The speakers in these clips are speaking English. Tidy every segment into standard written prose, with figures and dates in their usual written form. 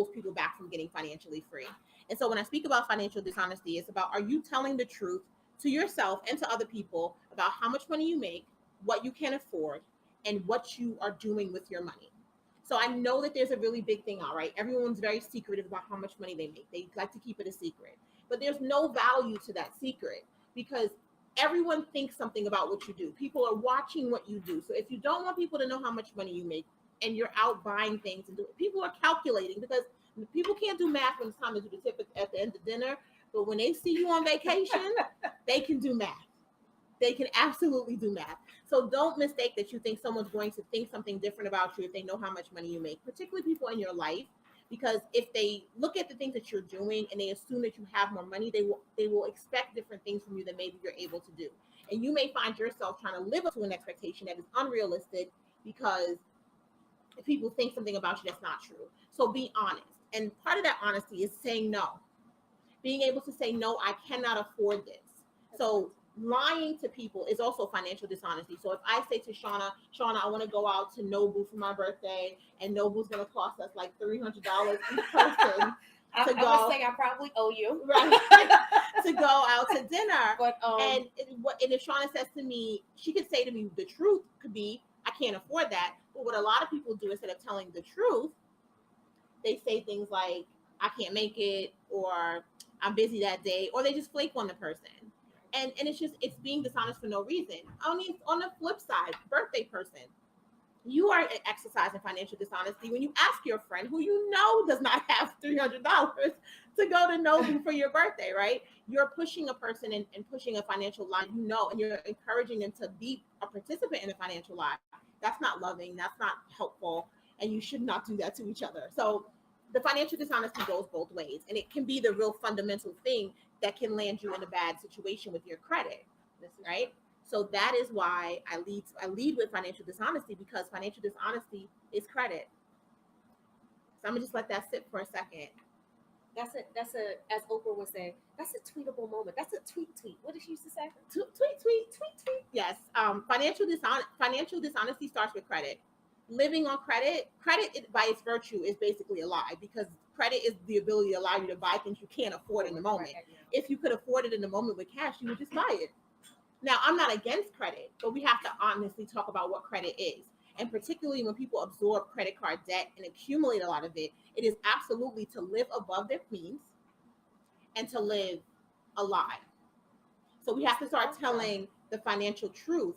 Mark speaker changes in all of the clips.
Speaker 1: people back from getting financially free. And so when I speak about financial dishonesty, it's about, are you telling the truth to yourself and to other people about how much money you make, what you can afford, and what you are doing with your money? So I know that there's a really big thing out, right? Everyone's very secretive about how much money they make. They like to keep it a secret. But there's no value to that secret because everyone thinks something about what you do. People are watching what you do. So if you don't want people to know how much money you make and you're out buying things and people are calculating because people can't do math when it's time to do the tip at the end of dinner. But when they see you on vacation, they can do math. They can absolutely do math. So don't mistake that you think someone's going to think something different about you if they know how much money you make, particularly people in your life. Because if they look at the things that you're doing and they assume that you have more money, they will expect different things from you than maybe you're able to do. And you may find yourself trying to live up to an expectation that is unrealistic because people think something about you that's not true. So be honest. And part of that honesty is saying no. Being able to say, no, I cannot afford this. So lying to people is also financial dishonesty. So if I say to Shauna, I want to go out to Nobu for my birthday, and Nobu's going to cost us like $300 each person
Speaker 2: I would say I probably owe you.
Speaker 1: Right. To go out to dinner.
Speaker 2: But
Speaker 1: and if Shauna says to me, she could say to me, the truth could be, I can't afford that. But what a lot of people do, instead of telling the truth, they say things like, I can't make it, or I'm busy that day, or they just flake on the person. And it's being dishonest for no reason. On the flip side, birthday person, you are exercising financial dishonesty when you ask your friend who you know does not have $300 to go to Nobu for your birthday, right? You're pushing a person and pushing a financial lie, and you're encouraging them to be a participant in a financial lie. That's not loving, that's not helpful, and you should not do that to each other. So the financial dishonesty goes both ways, and it can be the real fundamental thing that can land you in a bad situation with your credit, right? So that is why I lead with financial dishonesty, because financial dishonesty is credit. So I'm gonna just let that sit for a second.
Speaker 2: That's a, as Oprah would say, that's a tweetable moment. That's a tweet. What did she used to say?
Speaker 1: Tweet. Yes. Financial dishonesty starts with credit. Living on credit by its virtue is basically a lie, because credit is the ability to allow you to buy things you can't afford in the moment. Right, yeah. If you could afford it in the moment with cash, you would just buy it. Now, I'm not against credit, but we have to honestly talk about what credit is. And particularly when people absorb credit card debt and accumulate a lot of it, it is absolutely to live above their means and to live a lie. So we have to start telling the financial truth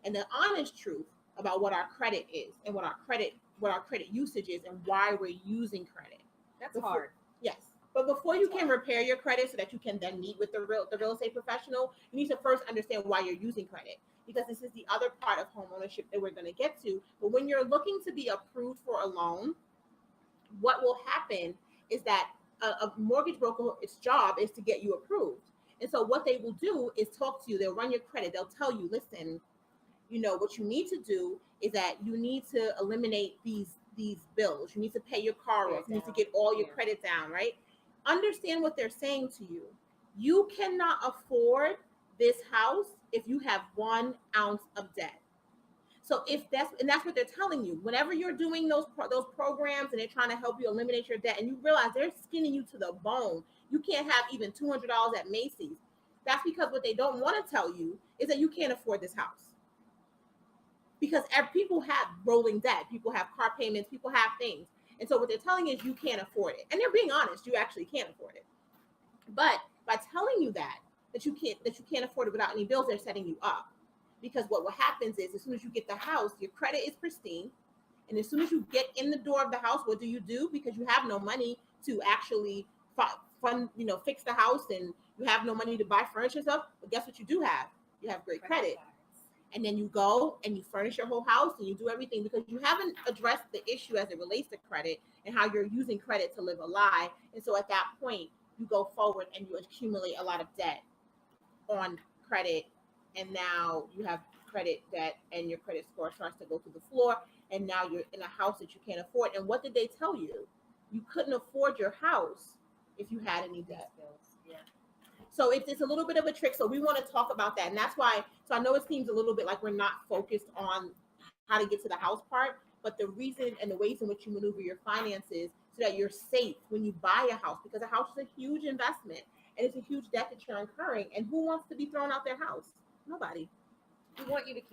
Speaker 1: and the honest truth about what our credit is and what our credit usage is and why we're using credit.
Speaker 2: That's hard.
Speaker 1: Yes. But before you can repair your credit so that you can then meet with the real estate professional, you need to first understand why you're using credit, because this is the other part of home ownership that we're going to get to. But when you're looking to be approved for a loan, what will happen is that a mortgage broker, its job is to get you approved. And so what they will do is talk to you. They'll run your credit. They'll tell you, listen, what you need to do is that you need to eliminate these bills. You need to pay your car off. You need to get all your credit down, right? Understand what they're saying to you. You cannot afford this house if you have 1 ounce of debt. So that's what they're telling you. Whenever you're doing those programs and they're trying to help you eliminate your debt, and you realize they're skinning you to the bone, you can't have even $200 at Macy's. That's because what they don't want to tell you is that you can't afford this house. Because people have rolling debt, people have car payments, people have things. And so what they're telling you is you can't afford it. And they're being honest, you actually can't afford it. But by telling you that you can't afford it without any bills, they're setting you up. Because what happens is, as soon as you get the house, your credit is pristine. And as soon as you get in the door of the house, what do? Because you have no money to actually fund, fix the house, and you have no money to buy furniture and stuff. But guess what you do have? You have great credit. And then you go and you furnish your whole house and you do everything because you haven't addressed the issue as it relates to credit and how you're using credit to live a lie. And so at that point, you go forward and you accumulate a lot of debt on credit. And now you have credit debt and your credit score starts to go through the floor. And now you're in a house that you can't afford. And what did they tell you? You couldn't afford your house if you had any debt. Yeah. So it's a little bit of a trick. So we want to talk about that. And that's why, so I know it seems a little bit like we're not focused on how to get to the house part, but the reason and the ways in which you maneuver your finances so that you're safe when you buy a house, because a house is a huge investment and it's a huge debt that you're incurring. And who wants to be thrown out their house? Nobody.
Speaker 2: We want you to keep